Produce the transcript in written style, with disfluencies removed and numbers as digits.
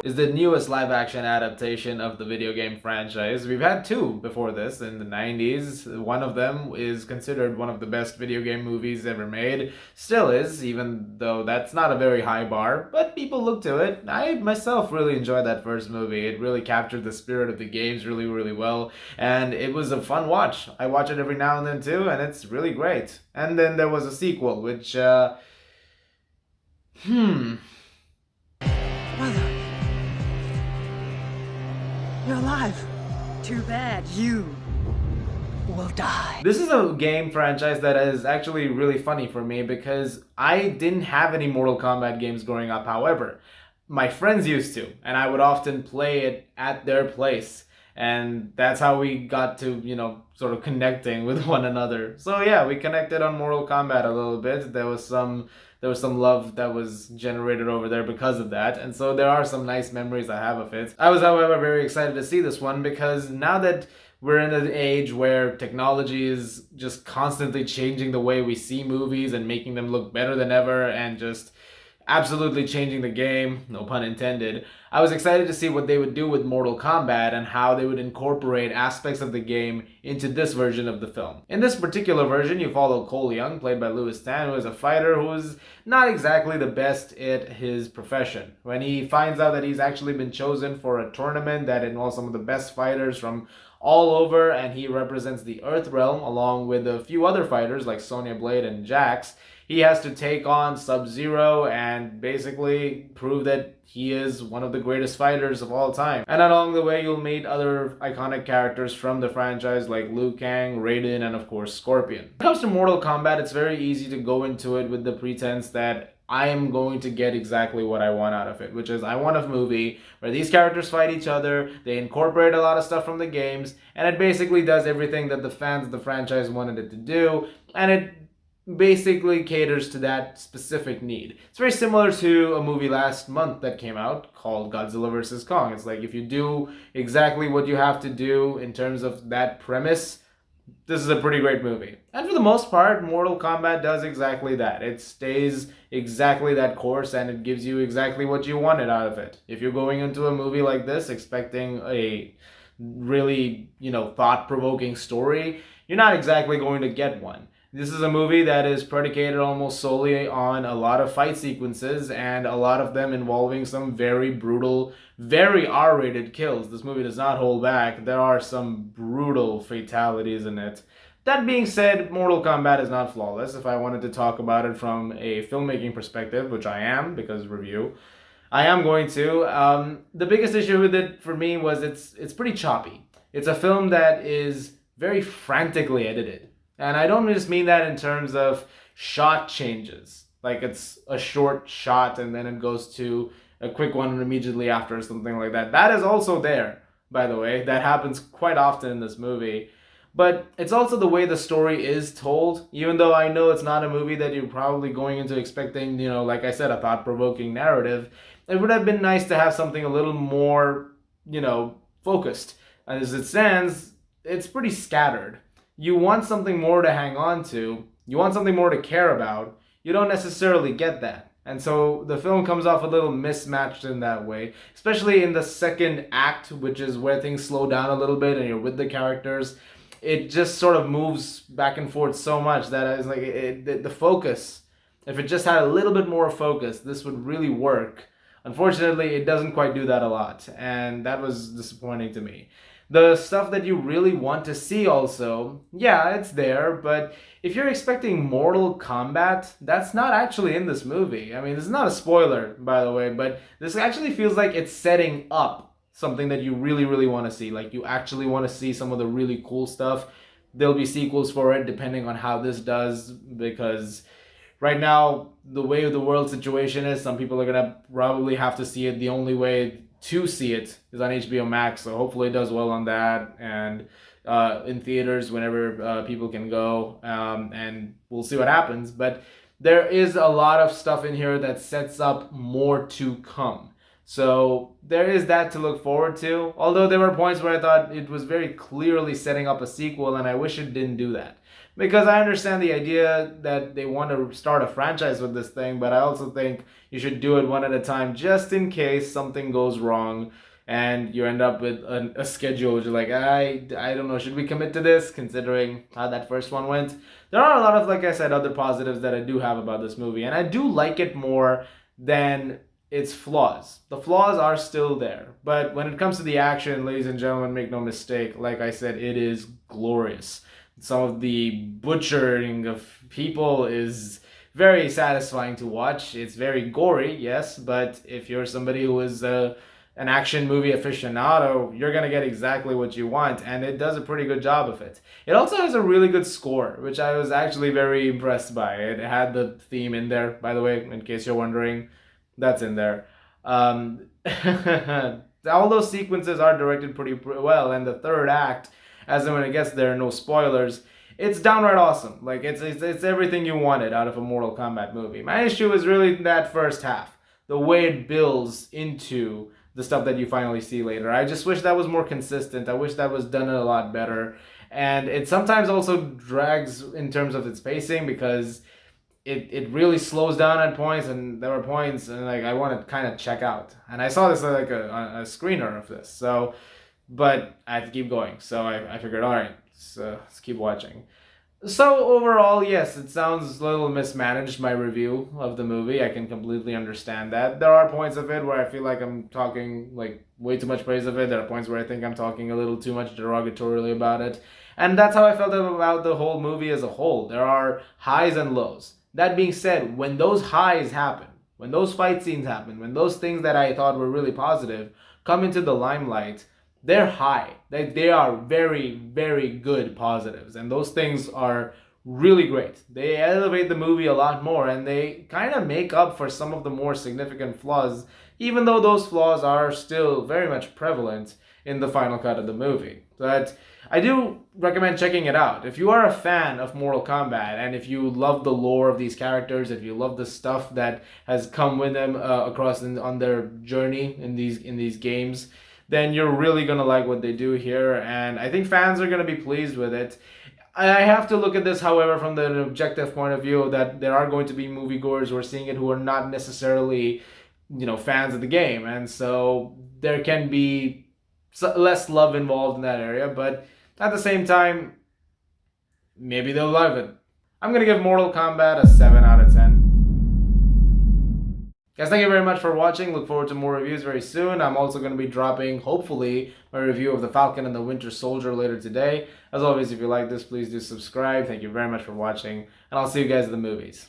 is the newest live-action adaptation of the video game franchise. We've had two before this in the 90s. One of them is considered one of the best video game movies ever made. Still is, even though that's not a very high bar, but people look to it. I myself really enjoyed that first movie. It really captured the spirit of the games really, really well, and it was a fun watch. I watch it every now and then too, and it's really great. And then there was a sequel, which, Mother, you're alive. Too bad you will die. This is a game franchise that is actually really funny for me because I didn't have any Mortal Kombat games growing up. However, my friends used to, and I would often play it at their place. And that's how we got to, sort of connecting with one another. So yeah, we connected on Mortal Kombat a little bit. There was some love that was generated over there because of that. And so there are some nice memories I have of it. I was, however, very excited to see this one because now that we're in an age where technology is just constantly changing the way we see movies and making them look better than ever and just absolutely changing the game, no pun intended. I was excited to see what they would do with Mortal Kombat and how they would incorporate aspects of the game into this version of the film. In this particular version, you follow Cole Young, played by Lewis Tan, who is a fighter who's not exactly the best at his profession. When he finds out that he's actually been chosen for a tournament that involves some of the best fighters from all over, and he represents the Earth Realm along with a few other fighters like Sonya Blade and Jax, he has to take on Sub-Zero and basically prove that he is one of the greatest fighters of all time. And along the way, you'll meet other iconic characters from the franchise like Liu Kang, Raiden, and of course Scorpion. When it comes to Mortal Kombat, it's very easy to go into it with the pretense that I am going to get exactly what I want out of it, which is I want a movie where these characters fight each other, they incorporate a lot of stuff from the games, and it basically does everything that the fans of the franchise wanted it to do, and it basically caters to that specific need. It's very similar to a movie last month that came out called Godzilla vs. Kong. It's like if you do exactly what you have to do in terms of that premise, this is a pretty great movie. And for the most part, Mortal Kombat does exactly that. It stays exactly that course and it gives you exactly what you wanted out of it. If you're going into a movie like this expecting a really, thought-provoking story, you're not exactly going to get one. This is a movie that is predicated almost solely on a lot of fight sequences and a lot of them involving some very brutal, very R-rated kills. This movie does not hold back. There are some brutal fatalities in it. That being said, Mortal Kombat is not flawless. If I wanted to talk about it from a filmmaking perspective, which I am because review, I am going to. The biggest issue with it for me was it's pretty choppy. It's a film that is very frantically edited. And I don't just mean that in terms of shot changes. Like it's a short shot and then it goes to a quick one immediately after or something like that. That is also there, by the way. That happens quite often in this movie. But it's also the way the story is told. Even though I know it's not a movie that you're probably going into expecting, like I said, a thought-provoking narrative. It would have been nice to have something a little more, focused. As it stands, it's pretty scattered. You want something more to hang on to, you want something more to care about, you don't necessarily get that. And so the film comes off a little mismatched in that way, especially in the second act, which is where things slow down a little bit and you're with the characters. It just sort of moves back and forth so much that it's like the focus, if it just had a little bit more focus, this would really work. Unfortunately, it doesn't quite do that a lot, and that was disappointing to me. The stuff that you really want to see also, yeah, it's there, but if you're expecting Mortal Kombat, that's not actually in this movie. I mean, this is not a spoiler, by the way, but this actually feels like it's setting up something that you really, really want to see. Like, you actually want to see some of the really cool stuff. There'll be sequels for it, depending on how this does, because right now, the way the world situation is, some people are going to probably have to see it the only way to see it is on HBO Max, so hopefully it does well on that and in theaters whenever people can go, and we'll see what happens. But there is a lot of stuff in here that sets up more to come. So there is that to look forward to, although there were points where I thought it was very clearly setting up a sequel and I wish it didn't do that. because I understand the idea that they want to start a franchise with this thing, but I also think you should do it one at a time just in case something goes wrong and you end up with a schedule which is like, I don't know, should we commit to this considering how that first one went? There are a lot of, like I said, other positives that I do have about this movie, and I do like it more than its flaws. The flaws are still there, but when it comes to the action, ladies and gentlemen, make no mistake, like I said, it is glorious. Some of the butchering of people is very satisfying to watch. It's very gory, yes, but if you're somebody who is an action movie aficionado, you're gonna get exactly what you want, and it does a pretty good job of it. It also has a really good score, which I was actually very impressed by. It had the theme in there, by the way, in case you're wondering. That's in there. All those sequences are directed pretty well, and the third act, as in when it gets there, no spoilers, it's downright awesome. Like it's everything you wanted out of a Mortal Kombat movie. My issue is really that first half, the way it builds into the stuff that you finally see later. I just wish that was more consistent. I wish that was done a lot better. And it sometimes also drags in terms of its pacing because it really slows down at points, and there were points and like I want to kind of check out. And I saw this like a screener of this, so but I have to keep going. So I figured, all right, let's keep watching. So overall, yes, it sounds a little mismanaged, my review of the movie. I can completely understand that. There are points of it where I feel like I'm talking like way too much praise of it. There are points where I think I'm talking a little too much derogatorily about it. And that's how I felt about the whole movie as a whole. There are highs and lows. That being said, when those highs happen, when those fight scenes happen, when those things that I thought were really positive come into the limelight, they're high. They are very, very good positives. And those things are really great. They elevate the movie a lot more, and they kind of make up for some of the more significant flaws, even though those flaws are still very much prevalent in the final cut of the movie. But I do recommend checking it out. If you are a fan of Mortal Kombat, and if you love the lore of these characters, if you love the stuff that has come with them on their journey in these games, then you're really gonna like what they do here, and I think fans are gonna be pleased with it. I have to look at this, however, from the objective point of view that there are going to be moviegoers who are seeing it who are not necessarily, fans of the game, and so there can be less love involved in that area. But at the same time, maybe they'll love it. I'm gonna give Mortal Kombat a 7 out of 10. Guys, thank you very much for watching. Look forward to more reviews very soon. I'm also going to be dropping, hopefully, my review of The Falcon and the Winter Soldier later today. As always, if you like this, please do subscribe. Thank you very much for watching, and I'll see you guys in the movies.